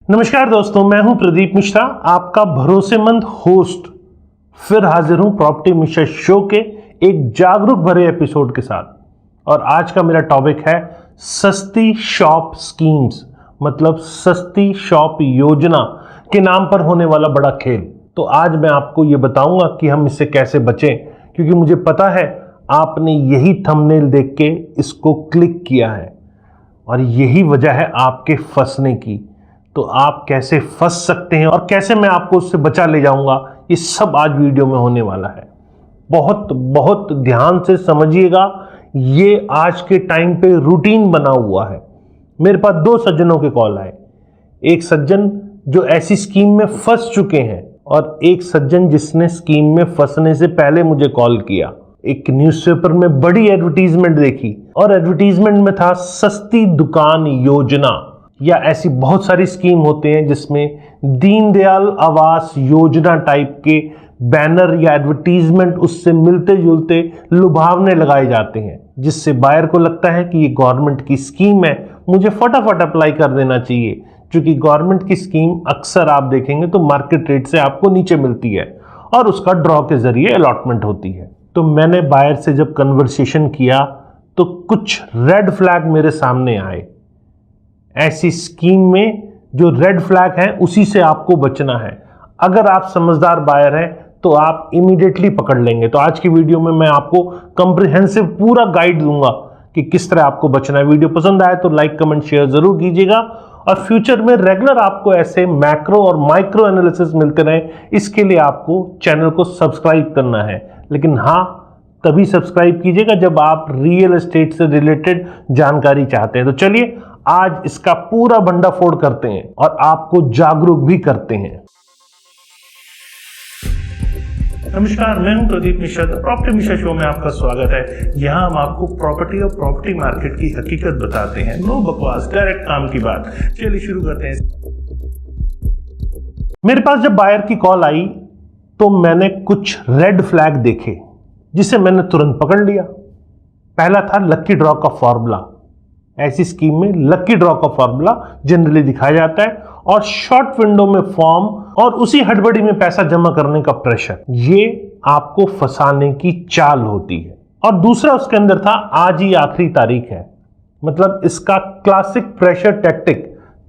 नमस्कार दोस्तों, मैं हूं प्रदीप मिश्रा, आपका भरोसेमंद होस्ट। फिर हाजिर हूं प्रॉपर्टी मिश्रा शो के एक जागरूक भरे एपिसोड के साथ। और आज का मेरा टॉपिक है सस्ती शॉप स्कीम्स, मतलब सस्ती शॉप योजना के नाम पर होने वाला बड़ा खेल। तो आज मैं आपको ये बताऊंगा कि हम इससे कैसे बचें, क्योंकि मुझे पता है आपने यही थंबनेल देख के इसको क्लिक किया है और यही वजह है आपके फंसने की। तो आप कैसे फंस सकते हैं और कैसे मैं आपको उससे बचा ले जाऊंगा, ये सब आज वीडियो में होने वाला है। बहुत बहुत ध्यान से समझिएगा, ये आज के टाइम पे रूटीन बना हुआ है। मेरे पास दो सज्जनों के कॉल आए, एक सज्जन जो ऐसी स्कीम में फंस चुके हैं और एक सज्जन जिसने स्कीम में फंसने से पहले मुझे कॉल किया। एक न्यूज़पेपर में बड़ी एडवर्टीजमेंट देखी और एडवर्टीजमेंट में था सस्ती दुकान योजना, या ऐसी बहुत सारी स्कीम होते हैं जिसमें दीनदयाल आवास योजना टाइप के बैनर या एडवर्टीजमेंट उससे मिलते जुलते लुभावने लगाए जाते हैं, जिससे बायर को लगता है कि ये गवर्नमेंट की स्कीम है, मुझे फटाफट अप्लाई कर देना चाहिए। क्योंकि गवर्नमेंट की स्कीम अक्सर आप देखेंगे तो मार्केट रेट से आपको नीचे मिलती है और उसका ड्रॉ के जरिए अलॉटमेंट होती है। तो मैंने बायर से जब कन्वर्सेशन किया तो कुछ रेड फ्लैग मेरे सामने आए। ऐसी स्कीम में जो रेड फ्लैग है उसी से आपको बचना है। अगर आप समझदार बायर हैं तो आप इमीडिएटली पकड़ लेंगे। तो आज की वीडियो में मैं आपको कंप्रिहेंसिव पूरा गाइड दूंगा कि किस तरह आपको बचना है। वीडियो पसंद आए तो लाइक कमेंट शेयर जरूर कीजिएगा और फ्यूचर में रेगुलर आपको ऐसे मैक्रो और माइक्रो एनालिसिस मिलते रहे, इसके लिए आपको चैनल को सब्सक्राइब करना है। लेकिन हाँ, तभी सब्सक्राइब कीजिएगा जब आप रियल एस्टेट से रिलेटेड जानकारी चाहते हैं। तो चलिए आज इसका पूरा भंडाफोड़ करते हैं और आपको जागरूक भी करते हैं। नमस्कार, मैं हूं प्रदीप मिश्रा। प्रॉपर्टी मिश्रा शो में आपका स्वागत है। यहां हम आपको प्रॉपर्टी और प्रॉपर्टी मार्केट की हकीकत बताते हैं। नो बकवास, डायरेक्ट काम की बात। चलिए शुरू करते हैं। मेरे पास जब बायर की कॉल आई तो मैंने कुछ रेड फ्लैग देखे जिसे मैंने तुरंत पकड़ लिया। पहला था लक्की ड्रॉ का फॉर्मूला। ऐसी स्कीम में लक्की ड्रॉ का फॉर्मूला जनरली दिखाया जाता है और शॉर्ट विंडो में फॉर्म और उसी हड़बड़ी में पैसा जमा करने का प्रेशर, ये आपको फंसाने की चाल होती है। और दूसरा उसके अंदर था आज ही आखिरी तारीख है, मतलब इसका क्लासिक प्रेशर टैक्टिक,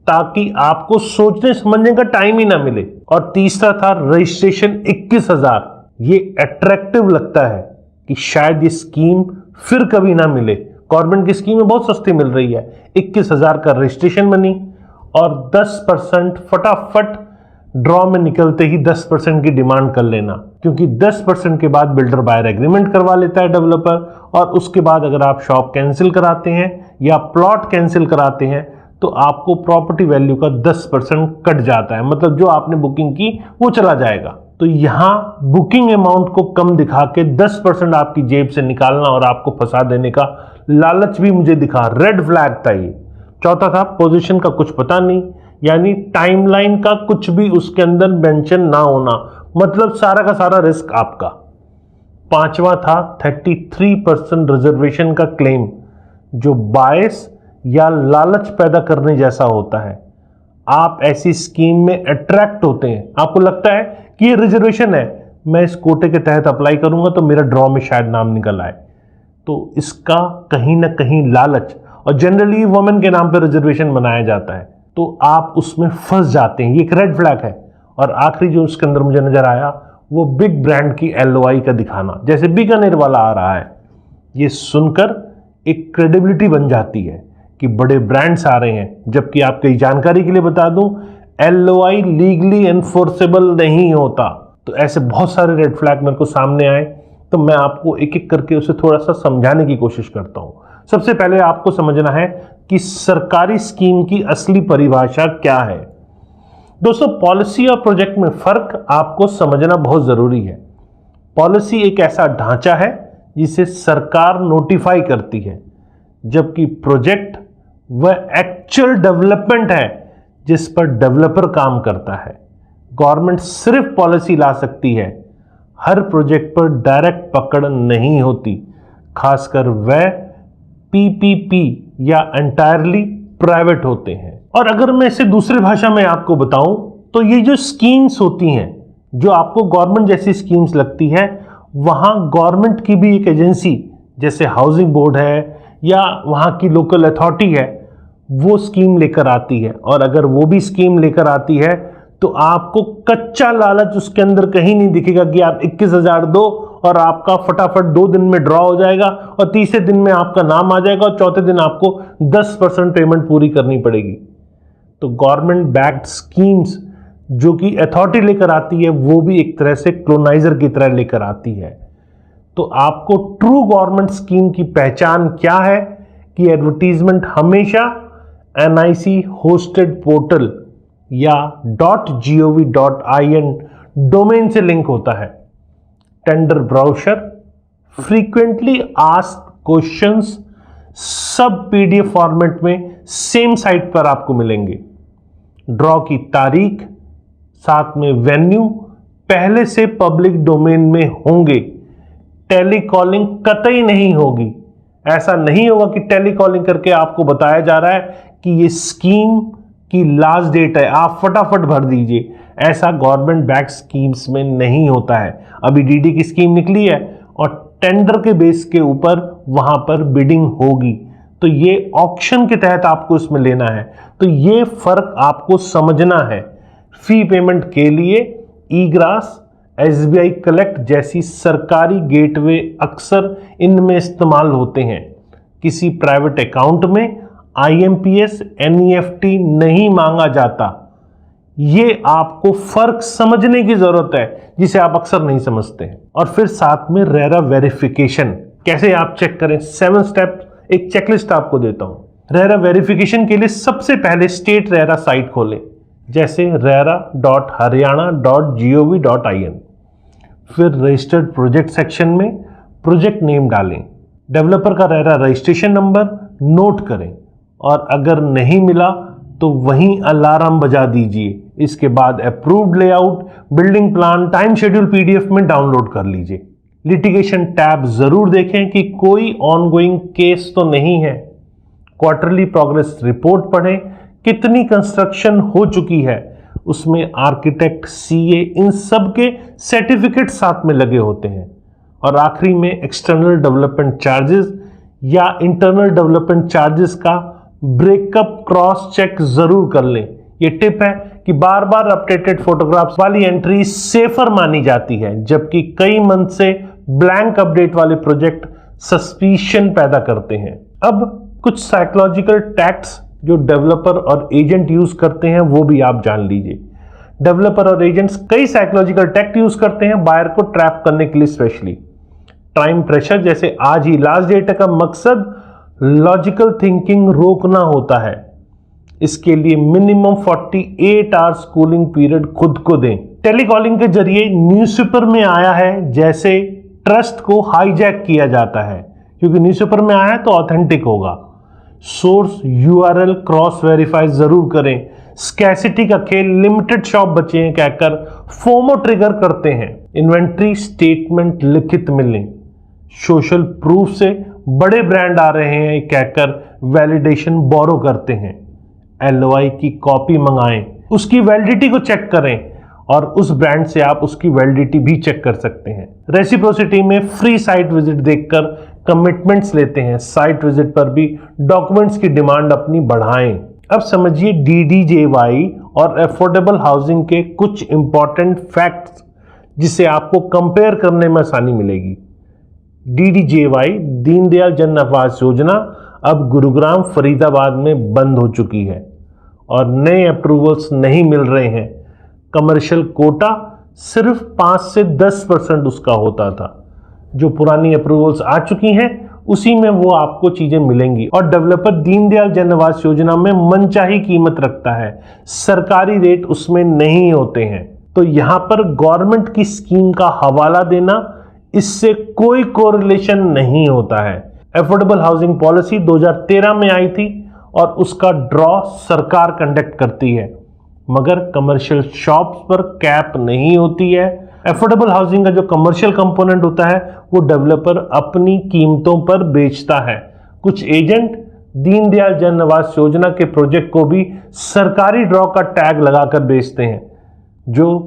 ताकि आपको सोचने समझने का टाइम ही ना मिले। और तीसरा था रजिस्ट्रेशन 21,000। ये अट्रैक्टिव लगता है कि शायद ये स्कीम फिर कभी ना मिले। गवर्नमेंट की स्कीम में बहुत सस्ती मिल रही है। 21,000 का रजिस्ट्रेशन मनी और 10% फटाफट ड्रॉ में निकलते ही 10% की डिमांड कर लेना, क्योंकि 10% के बाद बिल्डर बायर एग्रीमेंट करवा लेता है डेवलपर। और उसके बाद अगर आप शॉप कैंसिल कराते हैं या प्लॉट कैंसिल कराते हैं तो आपको प्रॉपर्टी वैल्यू का 10% कट जाता है, मतलब जो आपने बुकिंग की वो चला जाएगा। तो यहां बुकिंग अमाउंट को कम दिखा के 10% आपकी जेब से निकालना और आपको फंसा देने का लालच भी मुझे दिखा। रेड फ्लैग था ये। चौथा था पोजीशन का कुछ पता नहीं, यानी टाइमलाइन का कुछ भी उसके अंदर मेंशन ना होना, मतलब सारा का सारा रिस्क आपका। पांचवा था 33% रिजर्वेशन का क्लेम, जो बायस या लालच पैदा करने जैसा होता है। आप ऐसी स्कीम में अट्रैक्ट होते हैं, आपको लगता है कि ये रिजर्वेशन है, मैं इस कोटे के तहत अप्लाई करूंगा तो मेरा ड्रॉ में शायद नाम निकल आए। तो इसका कहीं ना कहीं लालच, और जनरली वुमेन के नाम पर रिजर्वेशन बनाया जाता है, तो आप उसमें फंस जाते हैं। ये एक रेड फ्लैग है। और आखिरी जो उसके अंदर मुझे नजर आया वो बिग ब्रांड की LOI का दिखाना, जैसे बीकानेर वाला आ रहा है। ये सुनकर एक क्रेडिबिलिटी बन जाती है कि बड़े ब्रांड्स आ रहे हैं, जबकि आपकी जानकारी के लिए बता दूं LOI लीगली एनफोर्सेबल नहीं होता। तो ऐसे बहुत सारे रेड फ्लैग मेरे को सामने आए, तो मैं आपको एक एक करके उसे थोड़ा सा समझाने की कोशिश करता हूं। सबसे पहले आपको समझना है कि सरकारी स्कीम की असली परिभाषा क्या है। दोस्तों, पॉलिसी और प्रोजेक्ट में फर्क आपको समझना बहुत जरूरी है। पॉलिसी एक ऐसा ढांचा है जिसे सरकार नोटिफाई करती है, जबकि प्रोजेक्ट वह एक्चुअल डेवलपमेंट है जिस पर डेवलपर काम करता है। गवर्नमेंट सिर्फ पॉलिसी ला सकती है, हर प्रोजेक्ट पर डायरेक्ट पकड़ नहीं होती, खासकर वह PPP या एंटायरली प्राइवेट होते हैं। और अगर मैं इसे दूसरी भाषा में आपको बताऊं तो ये जो स्कीम्स होती हैं, जो आपको गवर्नमेंट जैसी स्कीम्स लगती है, वहां गवर्नमेंट की भी एक एजेंसी जैसे हाउसिंग बोर्ड है या वहां की लोकल अथॉरिटी है, वो स्कीम लेकर आती है। और अगर वो भी स्कीम लेकर आती है तो आपको कच्चा लालच उसके अंदर कहीं नहीं दिखेगा कि आप 21,000 दो और आपका फटाफट 2 दिन में ड्रॉ हो जाएगा और तीसरे दिन में आपका नाम आ जाएगा और चौथे दिन आपको 10% पेमेंट पूरी करनी पड़ेगी। तो गवर्नमेंट बैक्ड स्कीम्स जो कि अथॉरिटी लेकर आती है, वो भी एक तरह से क्लोनाइजर की तरह लेकर आती है। तो आपको ट्रू गवर्नमेंट स्कीम की पहचान क्या है कि एडवर्टीजमेंट हमेशा NIC होस्टेड पोर्टल या .gov.in डोमेन से लिंक होता है। Tender brochure, frequently asked questions सब PDF फॉर्मेट में सेम साइट पर आपको मिलेंगे। ड्रॉ की तारीख, साथ में वेन्यू पहले से पब्लिक डोमेन में होंगे। टेलीकॉलिंग कतई नहीं होगी। ऐसा नहीं होगा कि टेलीकॉलिंग करके आपको बताया जा रहा है कि ये स्कीम की लास्ट डेट है, आप फटाफट भर दीजिए। ऐसा गवर्नमेंट बैक स्कीम्स में नहीं होता है। अभी DD की स्कीम निकली है और टेंडर के बेस के ऊपर वहां पर बिडिंग होगी, तो ये ऑक्शन के तहत आपको इसमें लेना है। तो ये फर्क आपको समझना है। फी पेमेंट के लिए ई-ग्रास, SBI कलेक्ट जैसी सरकारी गेटवे अक्सर इनमें इस्तेमाल होते हैं। किसी प्राइवेट अकाउंट में IMPS NEFT नहीं मांगा जाता। ये आपको फर्क समझने की जरूरत है, जिसे आप अक्सर नहीं समझते हैं। और फिर साथ में रेरा वेरिफिकेशन कैसे आप चेक करें, 7 स्टेप एक चेकलिस्ट आपको देता हूं। रेरा वेरिफिकेशन के लिए सबसे पहले स्टेट रेरा साइट खोलें, जैसे rera.haryana.gov.in। फिर रजिस्टर्ड प्रोजेक्ट सेक्शन में प्रोजेक्ट नेम डालें, डेवलपर का रेरा रजिस्ट्रेशन नंबर नोट करें और अगर नहीं मिला तो वहीं अलार्म बजा दीजिए। इसके बाद approved layout, building plan, time schedule PDF में डाउनलोड कर लीजिए। लिटिगेशन टैब जरूर देखें कि कोई ऑनगोइंग केस तो नहीं है। क्वार्टरली प्रोग्रेस रिपोर्ट पढ़ें, कितनी कंस्ट्रक्शन हो चुकी है, उसमें आर्किटेक्ट, CA इन सब के सर्टिफिकेट साथ में लगे होते हैं। और आखिरी में एक्सटर्नल डेवलपमेंट चार्जेस या इंटरनल डेवलपमेंट चार्जेस का ब्रेकअप क्रॉस चेक जरूर कर लें। ये टिप है कि बार बार अपडेटेड फोटोग्राफ्स वाली एंट्री सेफर मानी जाती है, जबकि कई मंथ से ब्लैंक अपडेट वाले प्रोजेक्ट सस्पिशन पैदा करते हैं। अब कुछ साइकोलॉजिकल टैक्ट्स जो डेवलपर और एजेंट यूज करते हैं वो भी आप जान लीजिए। डेवलपर और एजेंट्स कई साइकोलॉजिकल टैक्ट यूज करते हैं बायर को ट्रैप करने के लिए। स्पेशली टाइम प्रेशर, जैसे आज ही लास्ट डेट का मकसद लॉजिकल थिंकिंग रोकना होता है। इसके लिए मिनिमम 48 आवर्स कूलिंग पीरियड खुद को दें। टेलीकॉलिंग के जरिए न्यूज़पेपर में आया है जैसे ट्रस्ट को हाईजैक किया जाता है, क्योंकि न्यूज़पेपर में आया है तो ऑथेंटिक होगा। सोर्स URL क्रॉस वेरीफाई जरूर करें। स्कैसिटी का खेल, लिमिटेड शॉप बचे हैं कहकर फोमो ट्रिगर करते हैं। इन्वेंट्री स्टेटमेंट लिखित मिलें। सोशल प्रूफ से बड़े ब्रांड आ रहे हैं कहकर वैलिडेशन बोरो करते हैं। LOI की कॉपी मंगाएं, उसकी वैलिडिटी को चेक करें और उस ब्रांड से आप उसकी वैलिडिटी भी चेक कर सकते हैं। रेसिप्रोसिटी में फ्री साइट विजिट देखकर कमिटमेंट्स लेते हैं। साइट विजिट पर भी डॉक्यूमेंट्स की डिमांड अपनी बढ़ाएं। अब समझिए DDJY और अफोर्डेबल हाउसिंग के कुछ इंपॉर्टेंट फैक्ट्स जिसे आपको कंपेयर करने में आसानी मिलेगी। DDJY दीनदयाल जन आवास योजना अब गुरुग्राम, फरीदाबाद में बंद हो चुकी है और नए अप्रूवल्स नहीं मिल रहे हैं। कमर्शियल कोटा सिर्फ 5 से 10% उसका होता था। जो पुरानी अप्रूवल्स आ चुकी हैं उसी में वो आपको चीजें मिलेंगी। और डेवलपर दीनदयाल जन आवास योजना में मनचाही कीमत रखता है, सरकारी रेट उसमें नहीं होते हैं। तो यहां पर गवर्नमेंट की स्कीम का हवाला देना, इससे कोई कोरिलेशन नहीं होता है। अफोर्डेबल हाउसिंग पॉलिसी 2013 में आई थी और उसका ड्रॉ सरकार कंडक्ट करती है, मगर कमर्शियल शॉप्स पर कैप नहीं होती है। अफोर्डेबल हाउसिंग का जो कमर्शियल कंपोनेंट होता है वो डेवलपर अपनी कीमतों पर बेचता है। कुछ एजेंट दीनदयाल जन आवास योजना के प्रोजेक्ट को भी सरकारी ड्रॉ का टैग लगाकर बेचते हैं, जो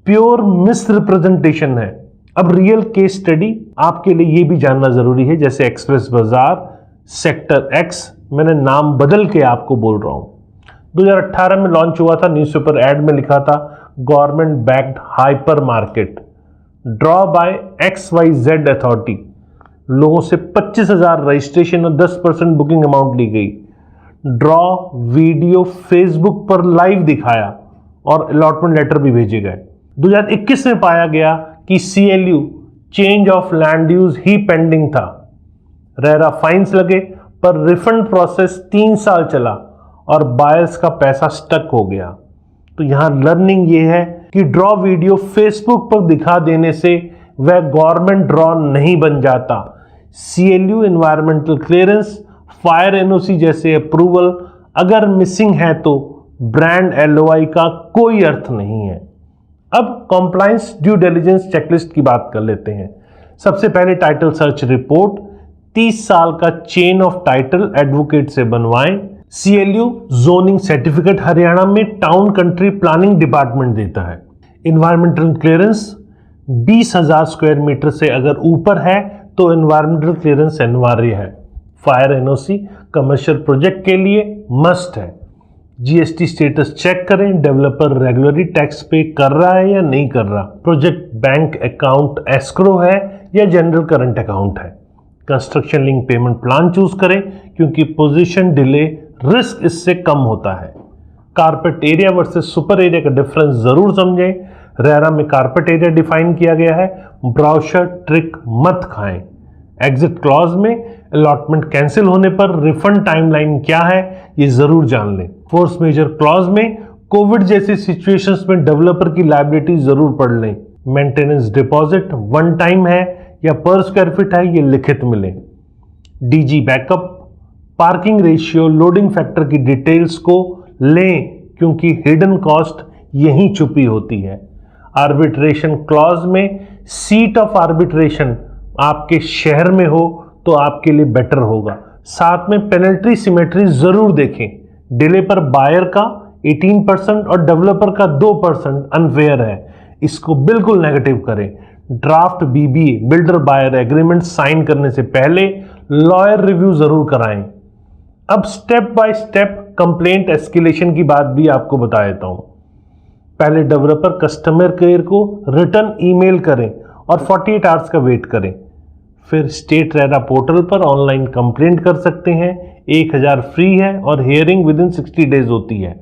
प्योर मिस रिप्रेजेंटेशन है। अब रियल केस स्टडी आपके लिए ये भी जानना जरूरी है, जैसे एक्सप्रेस बाजार, सेक्टर एक्स, मैंने नाम बदल के आपको बोल रहा हूं। 2018 में लॉन्च हुआ था, न्यूज़पेपर एड में लिखा था government backed hyper market, draw bye XYZ authority. लोगों से 25,000 रजिस्ट्रेशन और 10% बुकिंग अमाउंट ली गई। ड्रॉ वीडियो फेसबुक पर लाइव दिखाया और अलॉटमेंट लेटर भी भेजे गए। 2021 में पाया गया कि CLU change of land use he pending था। रेरा फाइन्स लगे पर रिफंड प्रोसेस 3 साल चला और बायर्स का पैसा स्टक हो गया। तो यहां लर्निंग ये है कि ड्रॉ वीडियो फेसबुक पर दिखा देने से वह गवर्नमेंट ड्रॉ नहीं बन जाता। CLU environmental clearance, fire NOC जैसे अप्रूवल अगर मिसिंग है तो ब्रांड LOI का कोई अर्थ नहीं है। अब कॉम्प्लायंस ड्यू डिलिजेंस चेकलिस्ट की बात कर लेते हैं। सबसे पहले टाइटल सर्च रिपोर्ट 30 साल का चेन ऑफ टाइटल एडवोकेट से बनवाएं। CLU जोनिंग सर्टिफिकेट हरियाणा में टाउन कंट्री प्लानिंग डिपार्टमेंट देता है। एनवायरमेंटल क्लियरेंस 20,000 स्क्वायर मीटर से अगर ऊपर है तो एनवायरमेंटल क्लियरेंस अनिवार्य है। फायर NOC कमर्शियल प्रोजेक्ट के लिए मस्ट है। GST स्टेटस चेक करें, डेवलपर रेगुलरली टैक्स पे कर रहा है या नहीं कर रहा। प्रोजेक्ट बैंक अकाउंट एस्क्रो है या जनरल करंट अकाउंट है। Construction link payment plan choose करें क्योंकि पोजीशन डिले रिस्क इससे कम होता है। Carpet area versus super area का डिफरेंस जरूर समझें। रेरा में कारपेट एरिया डिफाइन किया गया है, ब्राउशर ट्रिक मत खाएं। एग्जिट क्लॉज में अलॉटमेंट कैंसिल होने पर रिफंड टाइमलाइन क्या है ये जरूर जान लें। फोर्स मेजर क्लॉज में कोविड जैसी सिचुएशंस में डेवलपर की लायबिलिटी जरूर पढ़ लें। मेंटेनेंस डिपॉजिट वन टाइम है या पर स्क्वायर फीट है ये लिखित मिले। DG backup, parking ratio, loading factor की डिटेल्स को लें क्योंकि हिडन कॉस्ट यहीं छुपी होती है। आर्बिट्रेशन क्लॉज में सीट ऑफ आर्बिट्रेशन आपके शहर में हो तो आपके लिए बेटर होगा। साथ में पेनल्टी सिमेट्री जरूर देखें। डिले पर बायर का 18% और डेवलपर का 2% अनफेयर है, इसको बिल्कुल नेगेटिव करें। Draft BBA builder buyer agreement sign करने से पहले लॉयर रिव्यू जरूर कराएं। अब step by step complaint escalation की बात भी आपको बता देता हूं। पहले डेवलपर कस्टमर केयर को रिटर्न ईमेल करें और 48 आवर्स का वेट करें। फिर स्टेट रेरा पोर्टल पर ऑनलाइन कंप्लेंट कर सकते हैं। 1000 फ्री है और हियरिंग विद इन 60 डेज होती है।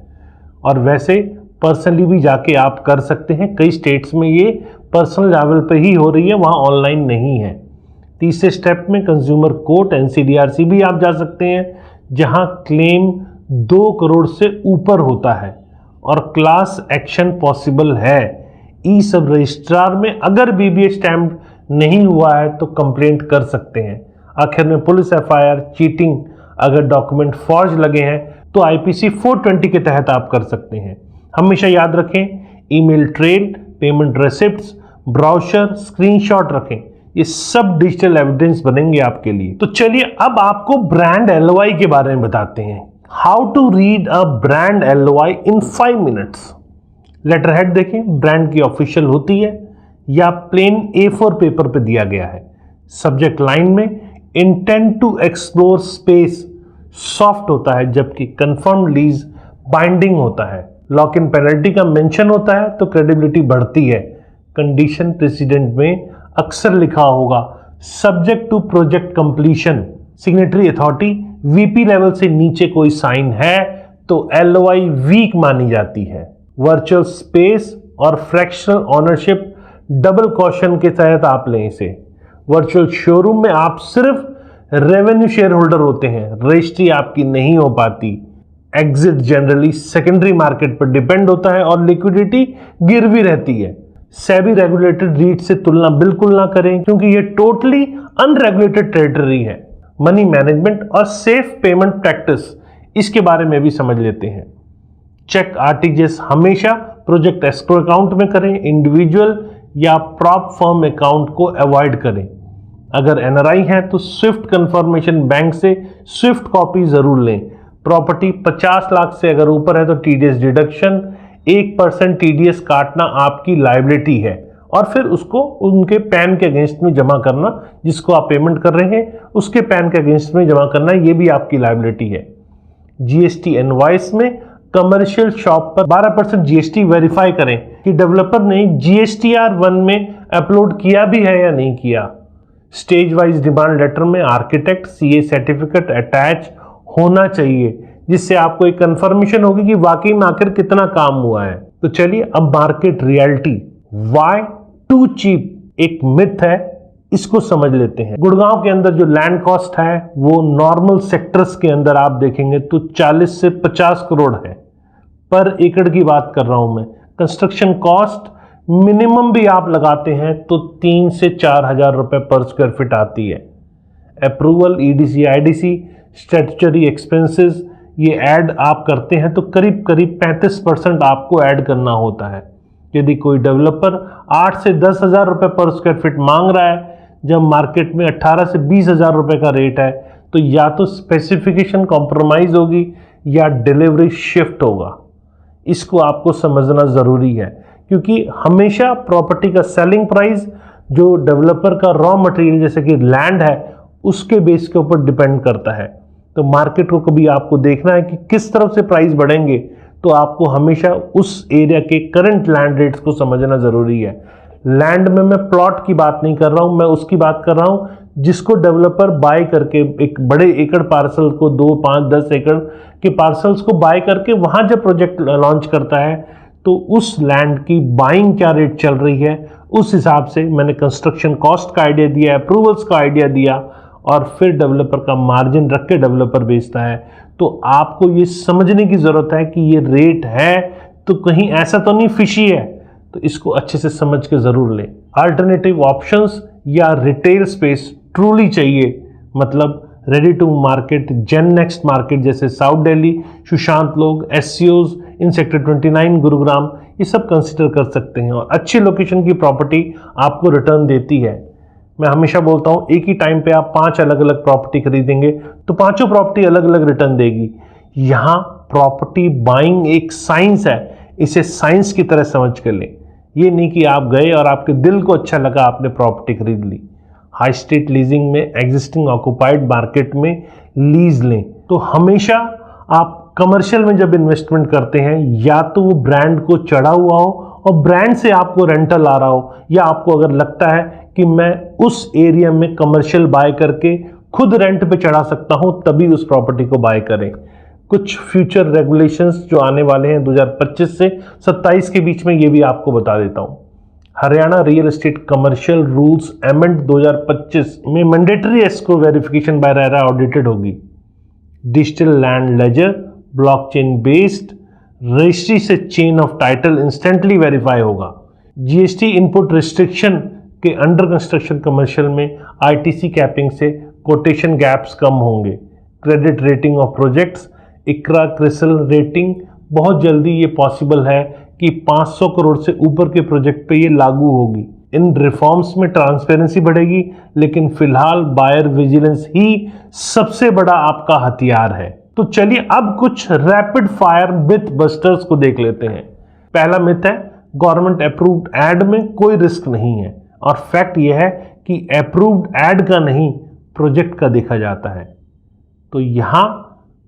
और वैसे पर्सनली भी जाके आप कर सकते हैं। कई स्टेट्स में ये पर्सनल लेवल पे ही हो रही है, वहाँ ऑनलाइन नहीं है। तीसरे स्टेप में कंज्यूमर कोर्ट NCDRC भी आप जा सकते हैं, जहाँ क्लेम 2 करोड़ से ऊपर होता है और क्लास एक्शन पॉसिबल है। ई सब रजिस्ट्रार में अगर BBA स्टैम्प नहीं हुआ है तो कंप्लेंट कर सकते हैं। आखिर में पुलिस FIR, चीटिंग, अगर डॉक्यूमेंट फॉर्ज लगे हैं तो IPC 420 के तहत आप कर सकते हैं। हमेशा याद रखें, email trail, payment रेसिप्ट्स, brochure, screenshot रखें। ये सब डिजिटल एविडेंस बनेंगे आपके लिए। तो चलिए अब आपको ब्रांड LOI के बारे में बताते हैं। How to read a brand LOI in 5 minutes. Letter head देखें, ब्रांड की ऑफिशियल होती है या प्लेन A4 पेपर पे दिया गया है। सब्जेक्ट लाइन में intent to explore space soft होता है, जबकि कंफर्म लीज बाइंडिंग होता है। लॉक इन पेनल्टी का मेंशन होता है तो क्रेडिबिलिटी बढ़ती है। कंडीशन प्रेसिडेंट में अक्सर लिखा होगा subject to project completion. Signatory authority VP level से नीचे कोई साइन है तो LOI वीक मानी जाती है। वर्चुअल स्पेस और फ्रैक्शनल ऑनरशिप डबल कॉशन के तहत आप लें इसे। वर्चुअल शोरूम में आप सिर्फ रेवेन्यू शेयर होल्डर होते हैं, रजिस्ट्री आपकी नहीं हो पाती। एग्जिट जनरली सेकेंडरी मार्केट पर डिपेंड होता है और लिक्विडिटी गिरवी रहती है। सेबी रेगुलेटेड रीट से तुलना बिल्कुल ना करें क्योंकि ये टोटली अनरेगुलेटेड टेरिटरी है। मनी मैनेजमेंट और सेफ पेमेंट प्रैक्टिस, इसके बारे में भी समझ लेते हैं। चेक RTGS हमेशा प्रोजेक्ट एस्क्रो अकाउंट में करें। इंडिविजुअल या प्रॉप फर्म अकाउंट को अवॉइड करें। अगर एनआरआई हैं तो स्विफ्ट कंफर्मेशन बैंक से स्विफ्ट कॉपी जरूर लें। प्रॉपर्टी 50 लाख से अगर ऊपर है तो टीडीएस डिडक्शन 1% टीडीएस काटना आपकी लायबिलिटी है और फिर उसको उनके पैन के अगेंस्ट में जमा करना, जिसको आप पेमेंट कर रहे हैं उसके पैन के अगेंस्ट में जमा करना, ये भी आपकी लायबिलिटी है। जीएसटी इनवॉइस में कमर्शियल शॉप पर 12% जीएसटी वेरीफाई करें कि डेवलपर ने जीएसटीआर 1 में अपलोड किया भी है या नहीं किया। स्टेज वाइज डिमांड लेटर में आर्किटेक्ट सीए सर्टिफिकेट अटैच होना चाहिए, जिससे आपको एक कंफर्मेशन होगी कि वाकई में आखिर कितना काम हुआ है। तो चलिए अब market reality, why too cheap एक मिथ है, इसको समझ लेते हैं। गुड़गांव के अंदर जो लैंड कॉस्ट है वो नॉर्मल सेक्टर्स के अंदर आप देखेंगे तो 40 से 50 करोड़ है पर एकड़ की बात कर रहा हूं मैं। कंस्ट्रक्शन कॉस्ट मिनिमम भी आप लगाते हैं तो 3 से 4 हजार रुपए पर स्क्वायर फीट आती है। Approval, EDC, IDC, statutory expenses ये ऐड आप करते हैं तो करीब करीब 35% आपको ऐड करना होता है। यदि कोई डेवलपर 8 से 10 हजार रुपए पर स्क्वायर फीट मांग रहा है जब मार्केट में 18 से 20 हजार रुपए का रेट है, तो या तो स्पेसिफिकेशन कॉम्प्रोमाइज होगी या डिलीवरी शिफ्ट होगा। इसको आपको समझना जरूरी है, क्योंकि हमेशा प्रॉपर्टी का सेलिंग प्राइस जो डेवलपर का रॉ मटेरियल जैसे कि लैंड है उसके बेस के ऊपर डिपेंड करता है। तो मार्केट को कभी आपको देखना है कि किस तरफ से प्राइस बढ़ेंगे, तो आपको हमेशा उस एरिया के करंट लैंड रेट्स को समझना जरूरी है। लैंड में मैं प्लॉट की बात नहीं कर रहा हूं, मैं उसकी बात कर रहा हूं जिसको डेवलपर बाय करके एक बड़े एकड़ पार्सल को 2, 5, 10 एकड़ के पार्सल्स को बाय करके वहां जब प्रोजेक्ट लॉन्च करता है तो उस लैंड की बाइंग क्या रेट चल रही है, उस हिसाब से मैंने कंस्ट्रक्शन कॉस्ट का आइडिया दिया, अप्रूवल्स का आइडिया दिया और फिर डेवलपर का मार्जिन रख के डेवलपर बेचता है। तो आपको ये समझने की जरूरत है कि ये रेट है तो कहीं ऐसा तो नहीं फिशी है, तो इसको अच्छे से समझ के जरूर लें। अल्टरनेटिव ऑप्शंस या रिटेल स्पेस ट्रूली चाहिए, मतलब ready to market, gen next market जैसे साउथ दिल्ली, सुशांत लोग, एससीओज इन सेक्टर 29 गुरुग्राम, ये सब कंसिडर कर सकते हैं और अच्छी लोकेशन की प्रॉपर्टी आपको रिटर्न देती है। मैं हमेशा बोलता हूं एक ही टाइम पे आप 5 अलग अलग प्रॉपर्टी खरीदेंगे तो पांचों प्रॉपर्टी अलग अलग रिटर्न देगी। यहां प्रॉपर्टी बाइंग एक साइंस है, इसे साइंस की तरह समझ कर लें। ये नहीं कि आप गए और आपके दिल को अच्छा लगा आपने प्रॉपर्टी खरीद ली। हाई स्ट्रीट लीजिंग में एग्जिस्टिंग ऑक्युपाइड मार्केट में लीज लें। तो हमेशा आप कमर्शियल में जब इन्वेस्टमेंट करते हैं या तो वो ब्रांड को चढ़ा हुआ हो और ब्रांड से आपको रेंटल आ रहा हो, या आपको अगर लगता है कि मैं उस एरिया में कमर्शियल बाय करके खुद रेंट पे चढ़ा सकता हूं, तभी उस प्रॉपर्टी को बाय करें। कुछ फ्यूचर रेगुलेशंस जो आने वाले हैं 2025 से 27 के बीच में, ये भी आपको बता देता हूं। Haryana real estate commercial rules amend 2025 में mandatory escrow verification by RERA audited होगी। Digital land ledger, blockchain based registry से chain of title instantly verify होगा। जीएसटी इनपुट रिस्ट्रिक्शन के अंडर कंस्ट्रक्शन कमर्शियल में आईटीसी कैपिंग से कोटेशन गैप्स कम होंगे। Credit rating of projects, ICRA CRISIL rating, बहुत जल्दी ये पॉसिबल है कि 500 करोड़ से ऊपर के प्रोजेक्ट पे ये लागू होगी। इन रिफॉर्म्स में ट्रांसपेरेंसी बढ़ेगी, लेकिन फिलहाल बायर विजिलेंस ही सबसे बड़ा आपका हथियार है। तो चलिए अब कुछ रैपिड फायर मिथ बस्टर्स को देख लेते हैं। पहला मिथ है गवर्नमेंट अप्रूव्ड एड में कोई रिस्क नहीं है, और फैक्ट यह है कि अप्रूव्ड एड का नहीं प्रोजेक्ट का देखा जाता है। तो यहां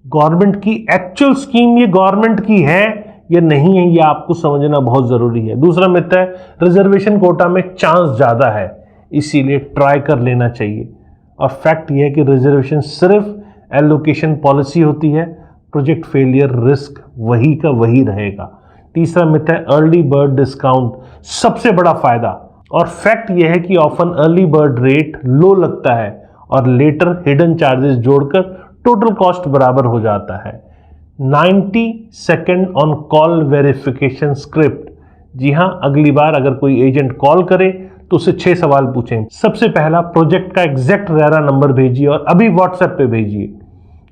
गवर्नमेंट की एक्चुअल स्कीम ये गवर्नमेंट की है या नहीं है, ये आपको समझना बहुत जरूरी है। दूसरा मिथ है रिजर्वेशन कोटा में चांस ज्यादा है, इसीलिए ट्राई कर लेना चाहिए, और फैक्ट यह है कि रिजर्वेशन सिर्फ एलोकेशन पॉलिसी होती है, प्रोजेक्ट फेलियर रिस्क वही का वही रहेगा। तीसरा मिथ है अर्ली बर्ड डिस्काउंट सबसे बड़ा फायदा, और फैक्ट यह है कि often early bird rate low लगता है और लेटर हिडन चार्जेस जोड़कर टोटल कॉस्ट बराबर हो जाता है। 90 second on call verification script, जी हां, अगली बार अगर कोई एजेंट कॉल करे तो उसे 6 सवाल पूछें। सबसे पहला, प्रोजेक्ट का एग्जैक्ट रेरा नंबर भेजिए और अभी व्हाट्सएप पे भेजिए।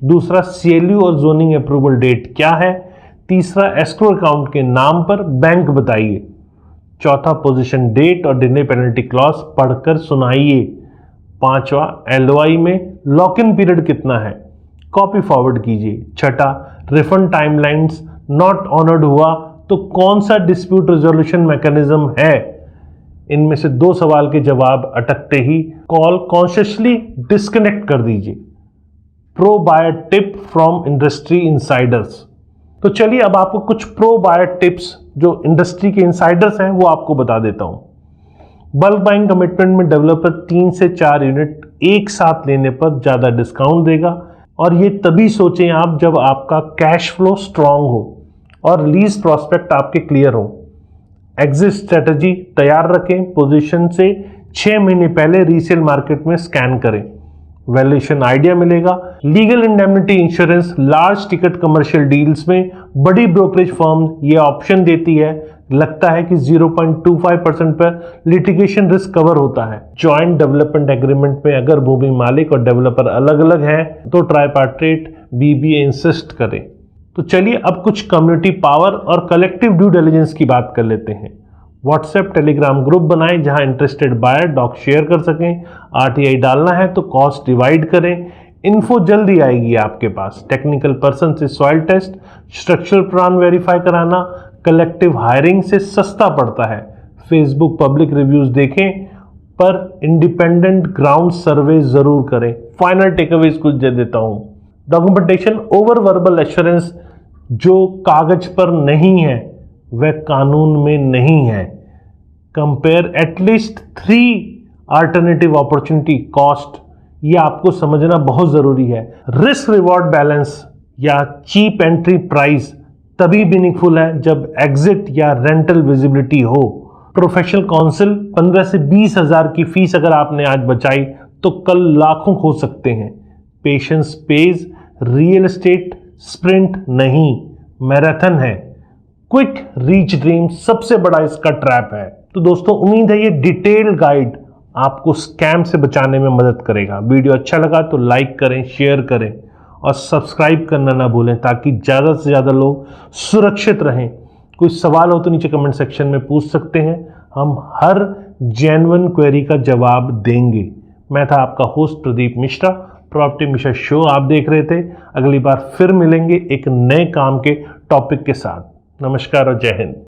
दूसरा, सीएलयू और जोनिंग अप्रूवल डेट क्या है। तीसरा, एस्क्रो अकाउंट के नाम पर बैंक बताइए। चौथा, पोजीशन डेट और डिले पेनल्टी क्लॉज पढ़कर सुनाइए। 5वां, LOI में लॉक इन पीरियड कितना है, कॉपी फॉरवर्ड कीजिए। छठा, रिफंड टाइमलाइंस नॉट ऑनर्ड हुआ तो कौन सा डिस्प्यूट रेजोल्यूशन मैकेनिज्म है। इनमें से 2 सवाल के जवाब अटकते ही कॉल कॉन्शियसली डिस्कनेक्ट कर दीजिए। Pro buyer tip from industry insiders. तो चलिए अब आपको कुछ प्रो बायर टिप्स जो इंडस्ट्री के इंसाइडर्स हैं वो आपको बता देता हूं। बल्क बाइंग कमिटमेंट में डेवलपर 3 से 4 यूनिट एक साथ लेने पर ज्यादा डिस्काउंट देगा, और ये तभी सोचें आप जब आपका कैश फ्लो स्ट्रांग हो और रिलीज प्रोस्पेक्ट आपके क्लियर हो। एग्जिट स्ट्रेटजी तैयार रखें, पोजीशन से 6 महीने पहले रीसेल मार्केट में स्कैन करें, वैल्यूएशन आइडिया मिलेगा। Legal indemnity insurance large ticket commercial deals में बड़ी ब्रोकरेज फर्म ये ऑप्शन देती है, लगता है कि 0.25% पर लिटिगेशन रिस्क कवर होता है। जॉइंट डेवलपमेंट एग्रीमेंट में अगर भूमि मालिक और डेवलपर अलग अलग हैं तो ट्राइपार्टेट BBA इंसिस्ट करें। तो चलिए अब कुछ कम्युनिटी पावर और कलेक्टिव ड्यू डिलिजेंस की बात कर लेते हैं। व्हाट्सएप टेलीग्राम ग्रुप बनाएं जहां इंटरेस्टेड बायर डॉक शेयर कर सकें। RTI डालना है तो कॉस्ट डिवाइड करें। इन्फो जल्दी आएगी आपके पास। टेक्निकल पर्सन से soil test, structural plan verify कराना कलेक्टिव हायरिंग से सस्ता पड़ता है। फेसबुक पब्लिक रिव्यूज देखें पर इंडिपेंडेंट ग्राउंड सर्वे जरूर करें। फाइनल टेकअवेज कुछ दे देता हूं। डॉक्यूमेंटेशन ओवर वर्बल एश्योरेंस जो कागज पर नहीं है वह कानून में नहीं है। Compare at least 3 alternative opportunity cost, ये आपको समझना बहुत जरूरी है। रिस्क रिवॉर्ड बैलेंस या चीप एंट्री प्राइस तभी मीनिंगफुल है जब एग्जिट या रेंटल विजिबिलिटी हो। प्रोफेशनल काउंसिल 15 से 20 हजार की फीस अगर आपने आज बचाई तो कल लाखों हो सकते हैं। Patience page, real estate sprint नहीं मैराथन है। क्विक रीच ड्रीम सबसे बड़ा इसका ट्रैप है। तो दोस्तों उम्मीद है ये डिटेल गाइड आपको स्कैम से बचाने में मदद करेगा। वीडियो अच्छा लगा तो लाइक करें, शेयर करें और सब्सक्राइब करना ना भूलें ताकि ज़्यादा से ज़्यादा लोग सुरक्षित रहें। कोई सवाल हो तो नीचे कमेंट सेक्शन में पूछ सकते हैं, हम हर जेन्युइन क्वेरी का जवाब देंगे। मैं था आपका host Pradeep Mishra, property Mishra show आप देख रहे थे। अगली बार फिर मिलेंगे एक नए काम के टॉपिक के साथ। नमस्कार और जय हिंद।